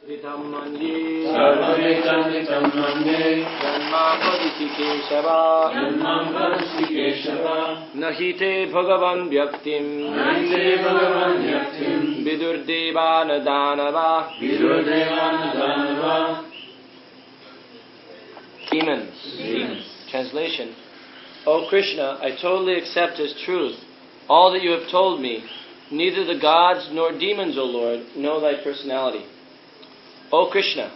Sarvamitam manye Janmam vadisi Keshava Nahi te Bhagavan Vyaktim Vidurdevana Danava Demons. Translation: O Krishna, I totally accept as truth all that you have told me. Neither the gods nor demons, O Lord, know thy personality. O Krishna,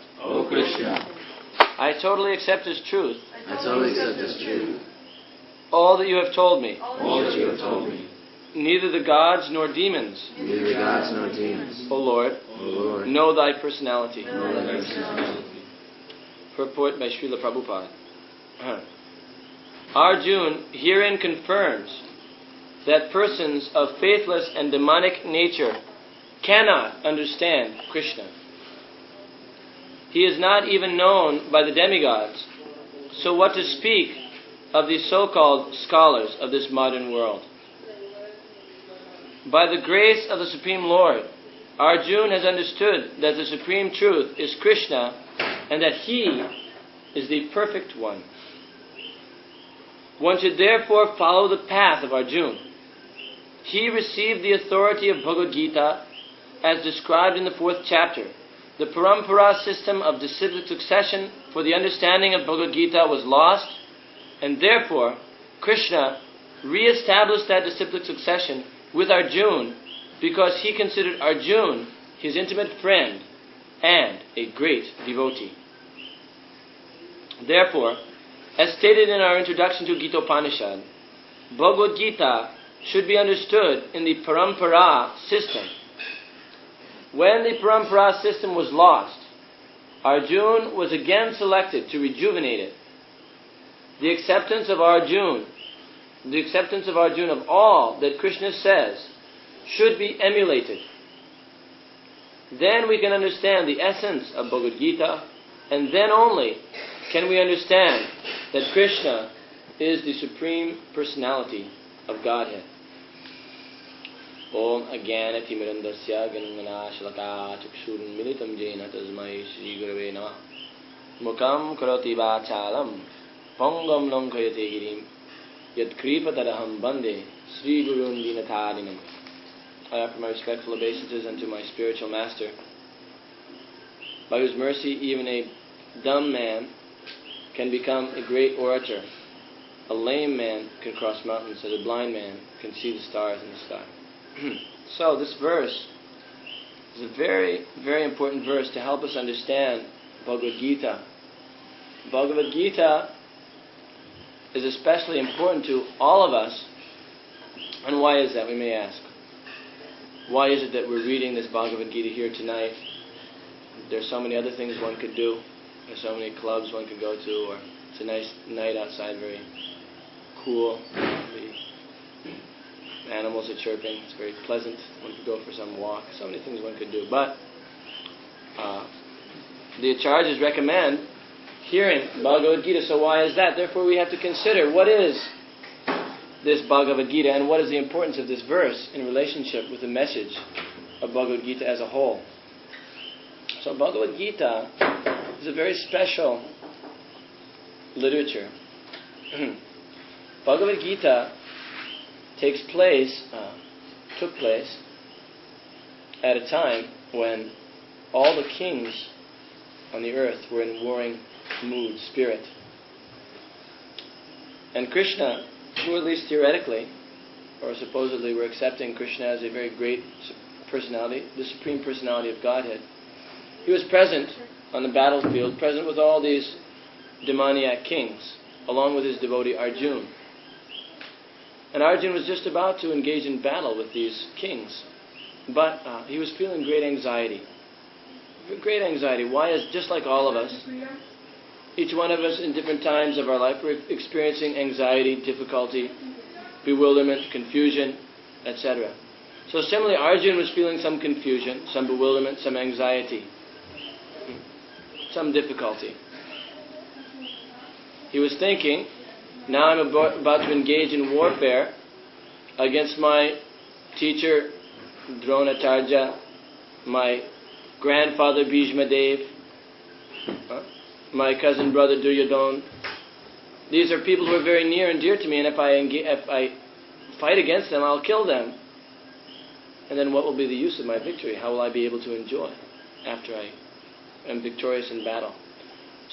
I totally accept as truth all that you have told me. Neither the gods nor demons, O Lord, know thy personality. Purport by Srila Prabhupada. Arjuna herein confirms that persons of faithless and demonic nature cannot understand Krishna. He is not even known by the demigods, so what to speak of the so-called scholars of this modern world? By the grace of the Supreme Lord, Arjuna has understood that the Supreme Truth is Krishna and that He is the perfect one. One should therefore follow the path of Arjuna. He received the authority of Bhagavad-gita as described in the 4th chapter. The parampara system of disciplic succession for the understanding of Bhagavad-gita was lost, and therefore Krishna re-established that disciplic succession with Arjuna because he considered Arjuna his intimate friend and a great devotee. Therefore, as stated in our introduction to Gita-upanishad, Bhagavad-gita should be understood in the parampara system. When the parampara system was lost, Arjuna was again selected to rejuvenate it. The acceptance of Arjuna of all that Krishna says should be emulated. Then we can understand the essence of Bhagavad-gita, and then only can we understand that Krishna is the Supreme Personality of Godhead. Om Ajnana Timirandasya Ganana Shalaka Chakshurun Militam Jena Tasmai Shri Gurave Namah Mukam Karoti Vachalam Pongam Lankayate Girim Yat Kripataraham Bande Sri Gurun Dinatharinam. I offer my respectful obeisances unto my spiritual master, by whose mercy even a dumb man can become a great orator. A lame man can cross mountains, as a blind man can see the stars in the sky. So this verse is a very, very important verse to help us understand Bhagavad-gita. Bhagavad-gita is especially important to all of us. And why is that, we may ask? Why is it that we're reading this Bhagavad-gita here tonight? There's so many other things one could do. There's so many clubs one could go to, or it's a nice night outside, very cool. The animals are chirping. It's very pleasant. One could go for some walk. So many things one could do. But the acharyas recommend hearing Bhagavad-gita. So why is that? Therefore we have to consider what is this Bhagavad-gita and what is the importance of this verse in relationship with the message of Bhagavad-gita as a whole. So Bhagavad-gita is a very special literature. Bhagavad-gita took place at a time when all the kings on the earth were in warring mood, spirit. And Krishna, who at least theoretically, or supposedly were accepting Krishna as a very great personality, the Supreme Personality of Godhead, he was present on the battlefield, present with all these demoniac kings, along with his devotee Arjuna. And Arjuna was just about to engage in battle with these kings. But he was feeling great anxiety. Great anxiety. Why? Is just like all of us, each one of us in different times of our life, we're experiencing anxiety, difficulty, bewilderment, confusion, etc. So similarly, Arjuna was feeling some confusion, some bewilderment, some anxiety, some difficulty. He was thinking, now I'm about to engage in warfare against my teacher, Dronacharya, my grandfather Bhishma Dev, my cousin brother Duryodhana. These are people who are very near and dear to me, and if I fight against them, I'll kill them. And then what will be the use of my victory? How will I be able to enjoy after I am victorious in battle?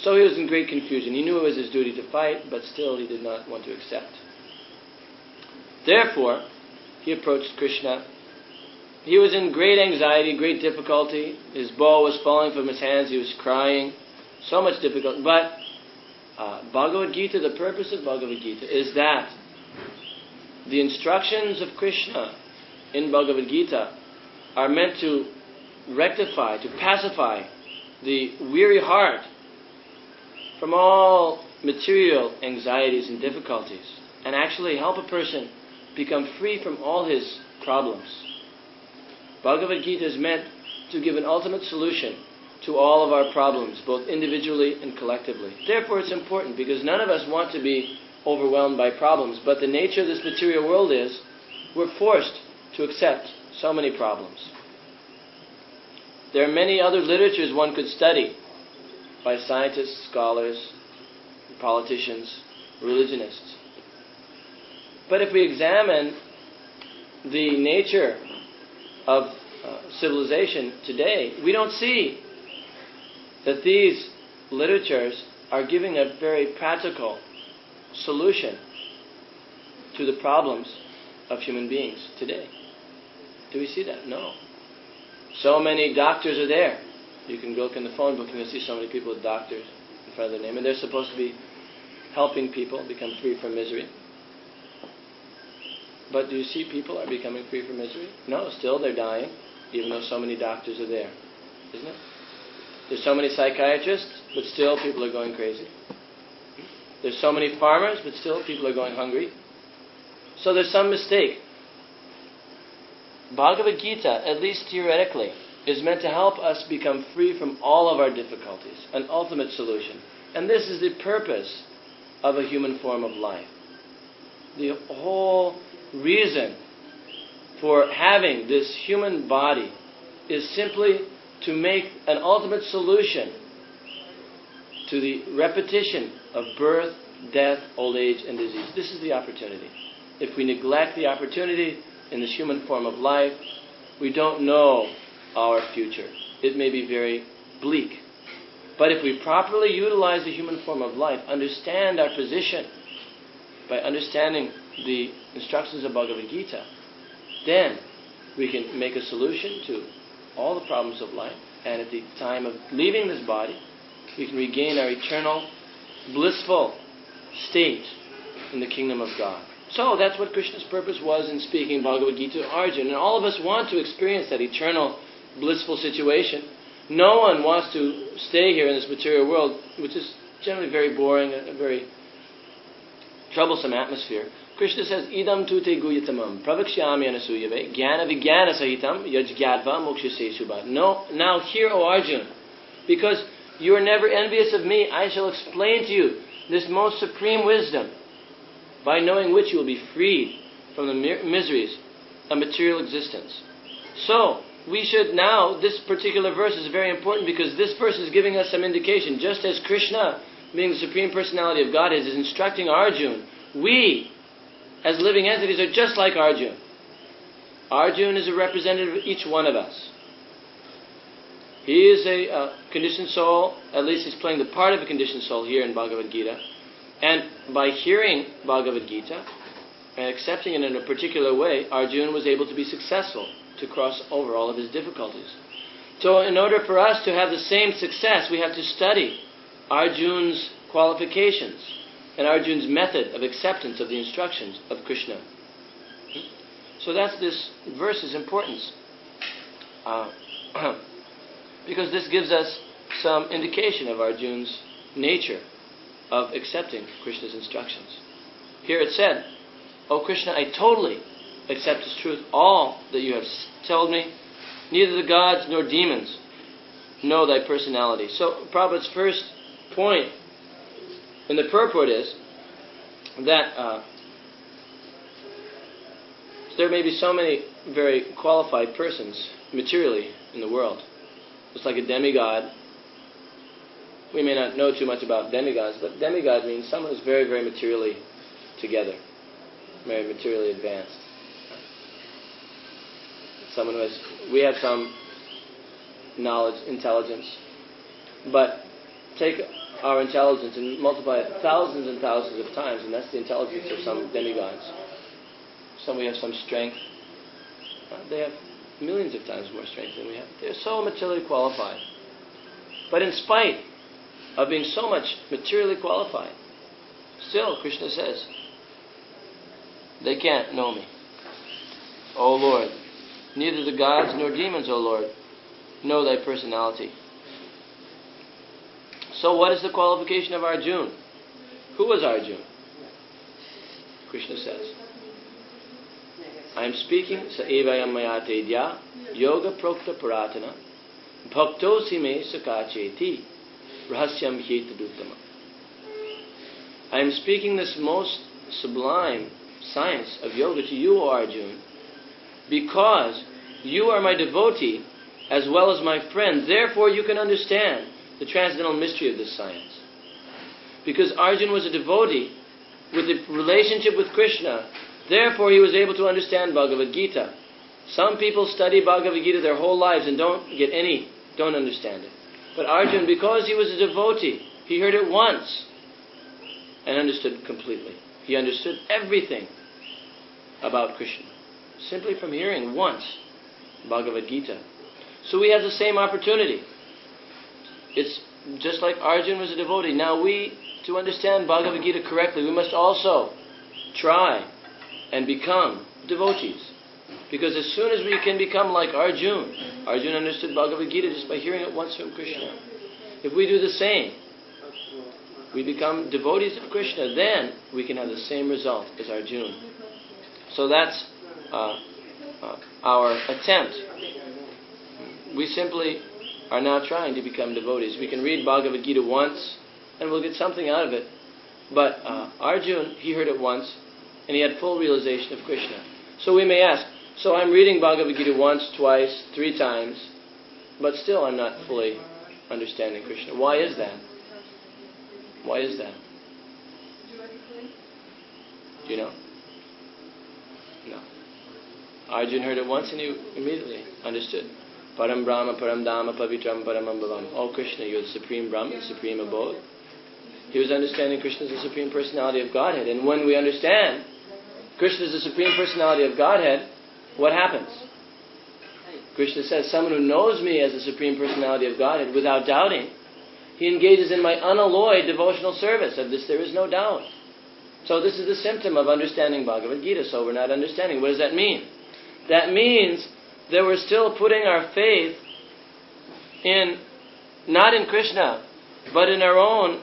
So he was in great confusion. He knew it was his duty to fight, but still he did not want to accept. Therefore, he approached Krishna. He was in great anxiety, great difficulty. His bow was falling from his hands. He was crying. So much difficulty. But Bhagavad-gita, the purpose of Bhagavad-gita is that the instructions of Krishna in Bhagavad-gita are meant to rectify, to pacify the weary heart from all material anxieties and difficulties, and actually help a person become free from all his problems. Bhagavad-gita is meant to give an ultimate solution to all of our problems, both individually and collectively. Therefore it's important, because none of us want to be overwhelmed by problems, but the nature of this material world is we're forced to accept so many problems. There are many other literatures one could study by scientists, scholars, politicians, religionists. But if we examine the nature of civilization today, we don't see that these literatures are giving a very practical solution to the problems of human beings today. Do we see that? No. So many doctors are there. You can look in the phone book and you'll see so many people with doctors in front of their name, and they're supposed to be helping people become free from misery. But do you see people are becoming free from misery? No, still they're dying, even though so many doctors are there. Isn't it? There's so many psychiatrists, but still people are going crazy. There's so many farmers, but still people are going hungry. So there's some mistake. Bhagavad-gita, at least theoretically, is meant to help us become free from all of our difficulties, an ultimate solution. And this is the purpose of a human form of life. The whole reason for having this human body is simply to make an ultimate solution to the repetition of birth, death, old age, and disease. This is the opportunity. If we neglect the opportunity in this human form of life, we don't know our future. It may be very bleak. But if we properly utilize the human form of life, understand our position by understanding the instructions of Bhagavad-gita, then we can make a solution to all the problems of life, and at the time of leaving this body, we can regain our eternal, blissful state in the kingdom of God. So that's what Krishna's purpose was in speaking Bhagavad-gita to Arjuna. And all of us want to experience that eternal, blissful situation. No one wants to stay here in this material world, which is generally very boring, a very troublesome atmosphere. Krishna says, Idam tu te guyatamam, pravikshyami anasuyave, jnana vijnana sahitam, yajgyatva mokshase shubha. No, now hear, O Arjuna, because you are never envious of me, I shall explain to you this most supreme wisdom, by knowing which you will be freed from the miseries of material existence. So, we should now, this particular verse is very important because this verse is giving us some indication. Just as Krishna, being the Supreme Personality of Godhead, is instructing Arjuna, we, as living entities, are just like Arjuna. Arjuna is a representative of each one of us. He is a conditioned soul, at least he's playing the part of a conditioned soul here in Bhagavad-gita. And by hearing Bhagavad-gita and accepting it in a particular way, Arjuna was able to be successful, to cross over all of his difficulties. So in order for us to have the same success, we have to study Arjuna's qualifications and Arjuna's method of acceptance of the instructions of Krishna. So that's this verse's importance. Because this gives us some indication of Arjuna's nature of accepting Krishna's instructions. Here it said, O Krishna, I totally accept as truth all that you have told me. Neither the gods nor demons know thy personality. So Prabhupada's first point in the purport is that there may be so many very qualified persons materially in the world. It's like a demigod. We may not know too much about demigods, but demigod means someone who's very, very materially together, very materially advanced. Someone who has, we have some knowledge, intelligence, but take our intelligence and multiply it thousands and thousands of times, and that's the intelligence of some demigods. Some we have some strength. They have millions of times more strength than we have. They're so materially qualified. But in spite of being so much materially qualified, still, Krishna says, they can't know me. O Lord, neither the gods nor demons, O Lord, know thy personality. So what is the qualification of Arjuna? Who was Arjuna? Krishna says, I am speaking sa evayam mayatedya yoga prokta paratana bhaktosi me sakacheti rahasyam hetadutama. I am speaking this most sublime science of yoga to you, O Arjuna, because you are my devotee as well as my friend. Therefore you can understand the transcendental mystery of this science. Because Arjuna was a devotee with a relationship with Krishna, therefore he was able to understand Bhagavad-gita. Some people study Bhagavad-gita their whole lives and don't understand it. But Arjuna, because he was a devotee, he heard it once and understood completely. He understood everything about Krishna simply from hearing once Bhagavad-gita. So we have the same opportunity. It's just like Arjuna was a devotee. Now to understand Bhagavad-gita correctly, we must also try and become devotees. Because as soon as we can become like Arjuna understood Bhagavad-gita just by hearing it once from Krishna. If we do the same, we become devotees of Krishna, then we can have the same result as Arjuna. So that's our attempt. We simply are now trying to become devotees. We can read Bhagavad-gita once and we'll get something out of it. But Arjuna, he heard it once and he had full realization of Krishna. So we may ask, so I'm reading Bhagavad-gita once, twice, 3 times, but still I'm not fully understanding Krishna. Why is that? Why is that? Do you know? No. Arjuna heard it once and he immediately understood. Param Brahma, Param Dhamma, Pavitram, Paramam Bhavam. Oh Krishna, you're the Supreme Brahma, the Supreme Abode. He was understanding Krishna as the Supreme Personality of Godhead. And when we understand Krishna is the Supreme Personality of Godhead, what happens? Krishna says, someone who knows me as the Supreme Personality of Godhead without doubting, he engages in my unalloyed devotional service. Of this there is no doubt. So this is the symptom of understanding Bhagavad-gita. So we're not understanding. What does that mean? That means that we're still putting our faith in, not in Krishna, but in our own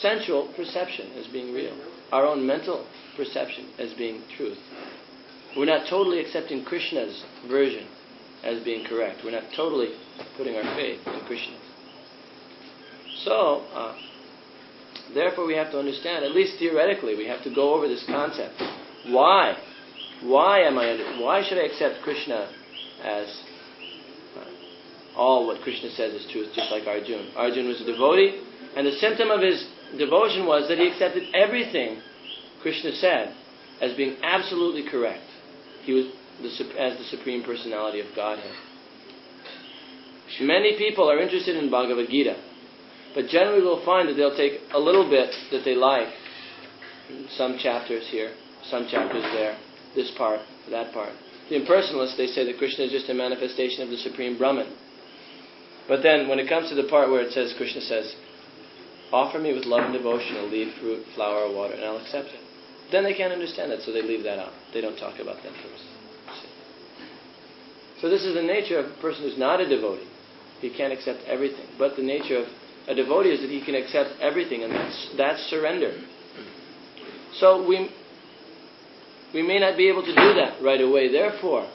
sensual perception as being real. Our own mental perception as being truth. We're not totally accepting Krishna's version as being correct. We're not totally putting our faith in Krishna. So, therefore we have to understand, at least theoretically, we have to go over this concept. Why? Why should I accept Krishna as all what Krishna says is truth, just like Arjuna? Arjuna was a devotee, and the symptom of his devotion was that he accepted everything Krishna said as being absolutely correct. He was as the Supreme Personality of Godhead. Many people are interested in Bhagavad-gita, but generally we'll find that they'll take a little bit that they like, some chapters here, some chapters there, this part, that part. The impersonalists, they say that Krishna is just a manifestation of the Supreme Brahman. But then when it comes to the part where it says, Krishna says, offer me with love and devotion a leaf, fruit, flower, or water, and I'll accept it. Then they can't understand it, so they leave that out. They don't talk about that first. So this is the nature of a person who's not a devotee. He can't accept everything. But the nature of a devotee is that he can accept everything, and that's surrender. So we may not be able to do that right away. Therefore,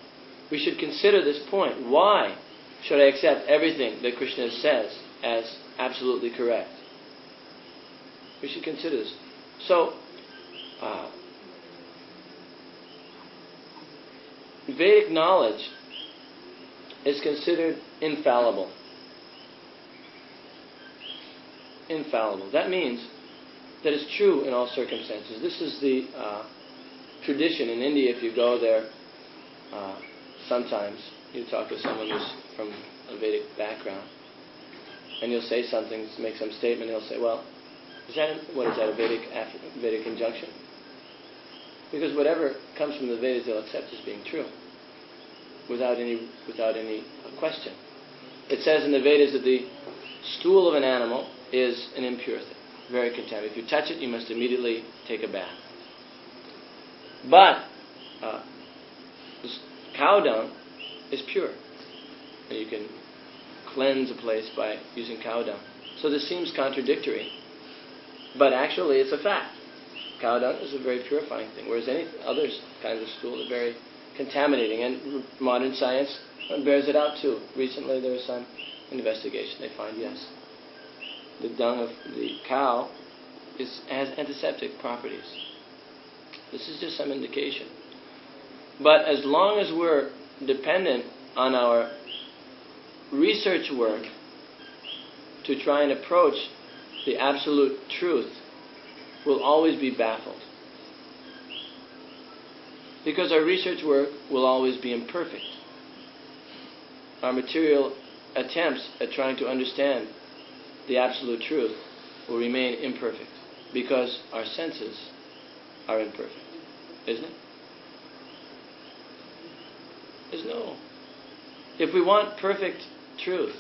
we should consider this point. Why should I accept everything that Krishna says as absolutely correct? We should consider this. So, Vedic knowledge is considered infallible. Infallible. That means that it's true in all circumstances. This is the tradition in India. If you go there, sometimes you talk to someone who's from a Vedic background, and you'll say something, make some statement, and he'll say, well, what is that, a Vedic injunction? Because whatever comes from the Vedas, they'll accept as being true, without any question. It says in the Vedas that the stool of an animal is an impure thing, very contaminated. If you touch it, you must immediately take a bath. But cow dung is pure, and you can cleanse a place by using cow dung. So this seems contradictory, but actually it's a fact. Cow dung is a very purifying thing, whereas any other kinds of stool are very contaminating, and modern science bears it out too. Recently there was some investigation. They find, yes, the dung of the cow has antiseptic properties. This is just some indication. But as long as we're dependent on our research work to try and approach the absolute truth, we'll always be baffled. Because our research work will always be imperfect. Our material attempts at trying to understand the absolute truth will remain imperfect, because our senses are imperfect. Isn't it? There's no. If we want perfect truth,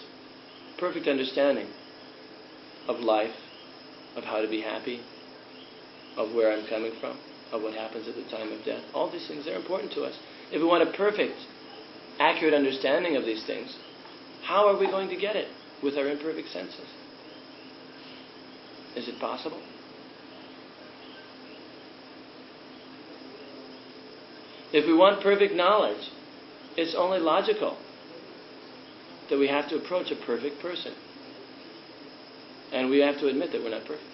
perfect understanding of life, of how to be happy, of where I'm coming from, of what happens at the time of death, all these things are important to us. If we want a perfect, accurate understanding of these things, how are we going to get it with our imperfect senses? Is it possible? If we want perfect knowledge, it's only logical that we have to approach a perfect person. And we have to admit that we're not perfect.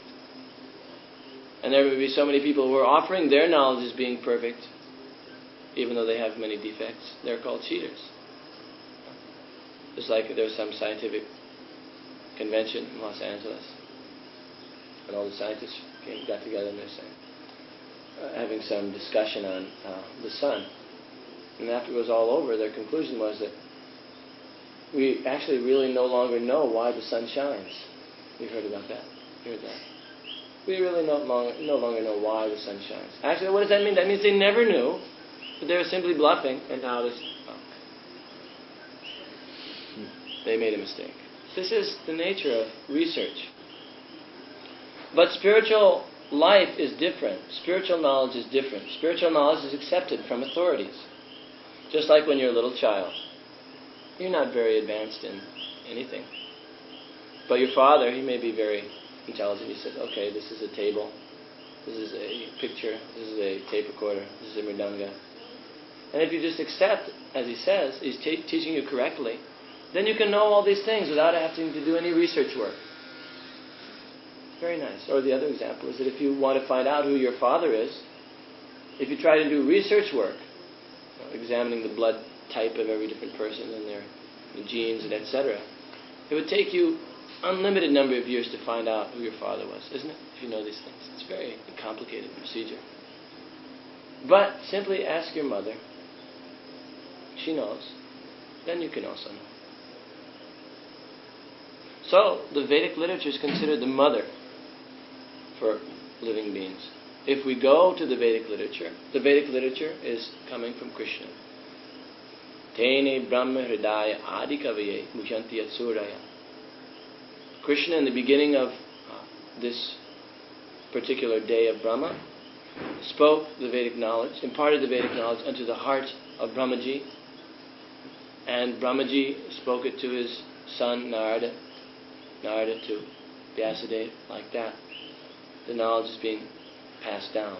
And there will be so many people who are offering their knowledge as being perfect, even though they have many defects. They're called cheaters. Just like there was some scientific convention in Los Angeles, and all the scientists got together and they're saying, having some discussion on the sun. And after it was all over, their conclusion was that we actually really no longer know why the sun shines. You've heard about that? You heard that? We really no longer know why the sun shines. Actually, what does that mean? That means they never knew, but they were simply bluffing, and now they made a mistake. This is the nature of research. But spiritual life is different. Spiritual knowledge is different. Spiritual knowledge is accepted from authorities. Just like when you're a little child. You're not very advanced in anything. But your father, he may be very intelligent. He says, okay, this is a table, this is a picture, this is a tape recorder, this is a mridanga. And if you just accept, as he says, he's teaching you correctly, then you can know all these things without having to do any research work. Very nice. Or the other example is that if you want to find out who your father is, if you try to do research work, examining the blood type of every different person and their genes and etc., it would take you unlimited number of years to find out who your father was, isn't it? If you know these things. It's a very complicated procedure. But simply ask your mother. She knows. Then you can also know. So, the Vedic literature is considered the mother for living beings. If we go to the Vedic literature is coming from Krishna. Tene Brahma Hridaya Adikavaye Muhyanti Atsuraya. Krishna, in the beginning of this particular day of Brahma, spoke the Vedic knowledge, imparted the Vedic knowledge unto the heart of Brahmaji, and Brahmaji spoke it to his son Narada to Vyasadeva, like that. The knowledge is being passed down,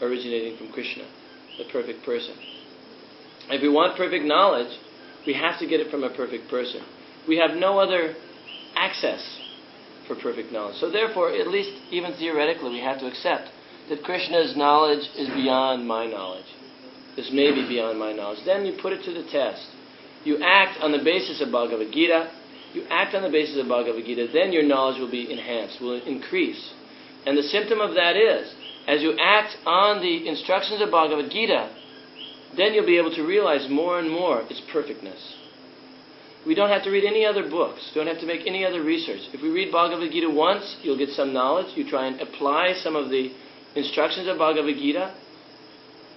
originating from Krishna, the perfect person. If we want perfect knowledge, we have to get it from a perfect person. We have no other access for perfect knowledge. So therefore, at least even theoretically, we have to accept that Krishna's knowledge is beyond my knowledge. This may be beyond my knowledge. Then you put it to the test. You act on the basis of Bhagavad-gita. You act on the basis of Bhagavad-gita, then your knowledge will be enhanced, will increase. And the symptom of that is, as you act on the instructions of Bhagavad-gita, then you'll be able to realize more and more its perfectness. We don't have to read any other books. Don't have to make any other research. If we read Bhagavad-gita once, you'll get some knowledge. You try and apply some of the instructions of Bhagavad-gita.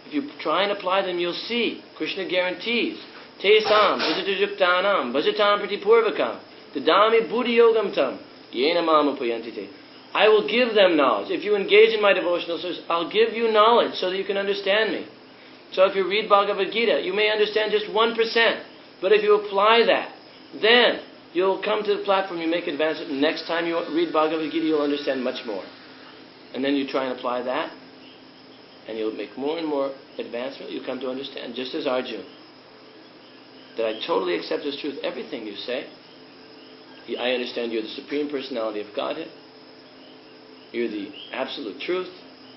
If you try and apply them, you'll see. Krishna guarantees. Tesam bhajatajuktanam bhajatam pratipurvakam dadami buddhi yogam tam yena mama puyantite. I will give them knowledge. If you engage in my devotional service, I'll give you knowledge so that you can understand me. So if you read Bhagavad-gita, you may understand just 1%. But if you apply that, then you'll come to the platform, you make advancement. Next time you read Bhagavad-gita, you'll understand much more. And then you try and apply that, and you'll make more and more advancement. You'll come to understand, just as Arjuna, that I totally accept as truth everything you say. I understand you're the Supreme Personality of Godhead. You're the absolute truth,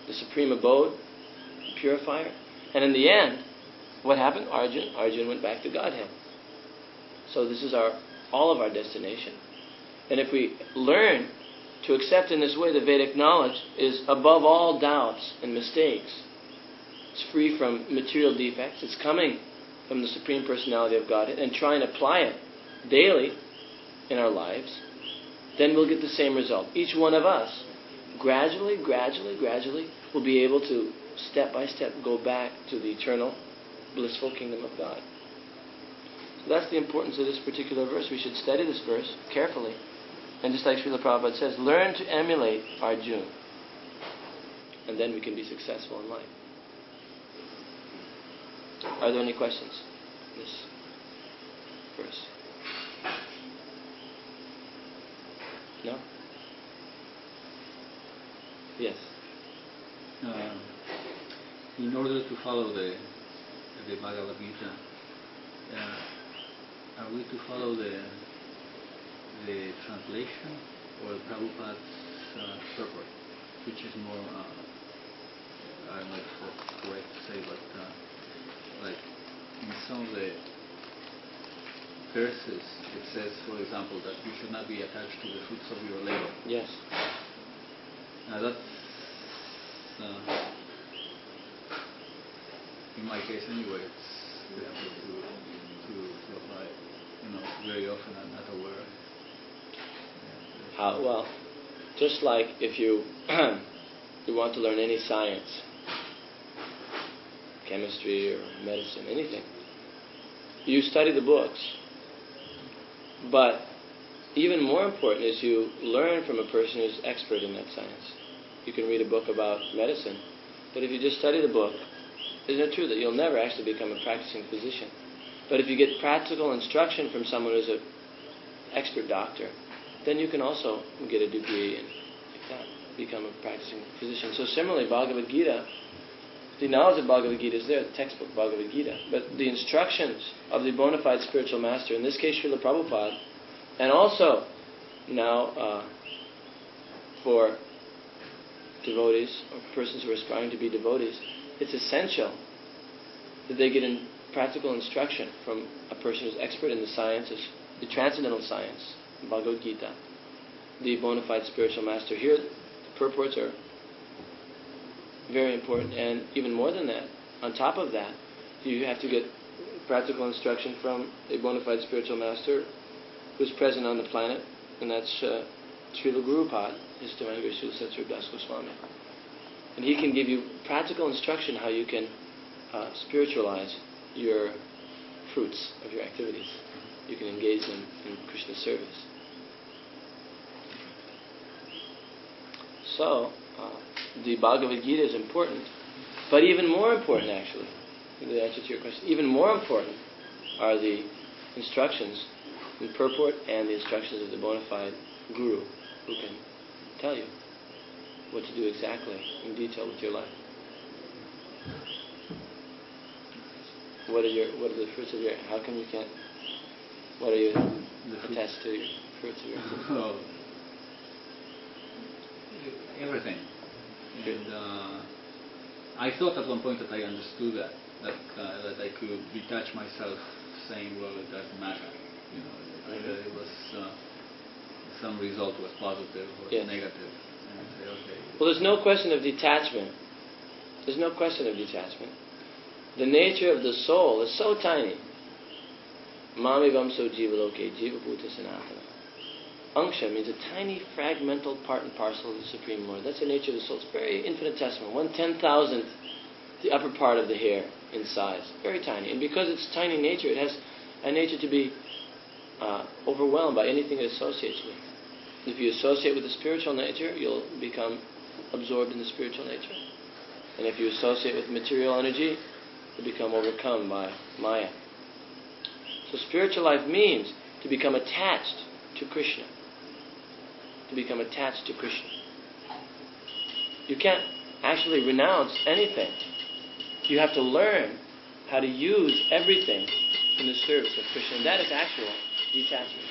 the supreme abode, the purifier. And in the end, what happened? Arjuna went back to Godhead. So this is all of our destination. And if we learn to accept in this way the Vedic knowledge is above all doubts and mistakes. It's free from material defects. It's coming from the Supreme Personality of Godhead, and try and apply it daily in our lives, then we'll get the same result. Each one of us, gradually, will be able to, step by step, go back to the eternal, blissful kingdom of God. So that's the importance of this particular verse. We should study this verse carefully. And just like Srila Prabhupada says, learn to emulate Arjuna. And then we can be successful in life. Are there any questions on this verse? No? Yes. In order to follow the Bhagavad-gita, are we to follow the translation or Prabhupada's purport, which is more, I don't know if that's correct to say, but like in some of the verses it says, for example, that you should not be attached to the fruits of your labor. Yes. Now that's, in my case anyway, it's difficult to apply, very often I'm not aware. Well, just like if you you want to learn any science, chemistry or medicine, anything, you study the books. But even more important is you learn from a person who's expert in that science. You can read a book about medicine, but if you just study the book, isn't it true that you'll never actually become a practicing physician? But if you get practical instruction from someone who's an expert doctor, then you can also get a degree and like that, become a practicing physician. So similarly, Bhagavad-gita, the knowledge of Bhagavad-gita is there, the textbook Bhagavad-gita, but the instructions of the bona fide spiritual master, in this case Srila Prabhupada, and also now for devotees or persons who are aspiring to be devotees, it's essential that they get in practical instruction from a person who's expert in the sciences, the transcendental science, Bhagavad-gita, the bona fide spiritual master. Here, the purports are very important, and even more than that, on top of that, you have to get practical instruction from a bona fide spiritual master who's present on the planet, and that's Srila Gurupad, His Divine Grace Srila Satsvarup Das Goswami. And he can give you practical instruction how you can spiritualize your fruits of your activities. You can engage them in Krishna service. So, the Bhagavad-gita is important, but even more important actually, the answer to your question, even more important are the instructions, the purport and the instructions of the bona fide guru who can tell you what to do exactly in detail with your life. What are the fruits of your, how come you can't, what are you attached to your fruits of your everything. And I thought at one point that I understood that I could detach myself saying, well, it doesn't matter. You know, either it was some result was positive or Yes. negative, and you say, okay. Well, there's no question of detachment. There's no question of detachment. The nature of the soul is so tiny. Mamivam so jivaloke, jiva bhuta sanatana. Anksha means a tiny fragmental part and parcel of the Supreme Lord. That's the nature of the soul. It's very infinitesimal. 1/10,000th the upper part of the hair in size. Very tiny. And because it's tiny nature, it has a nature to be overwhelmed by anything it associates with. If you associate with the spiritual nature, you'll become absorbed in the spiritual nature. And if you associate with material energy, you'll become overcome by Maya. So spiritual life means to become attached to Krishna. To become attached to Krishna. You can't actually renounce anything. You have to learn how to use everything in the service of Krishna. And that is actual detachment.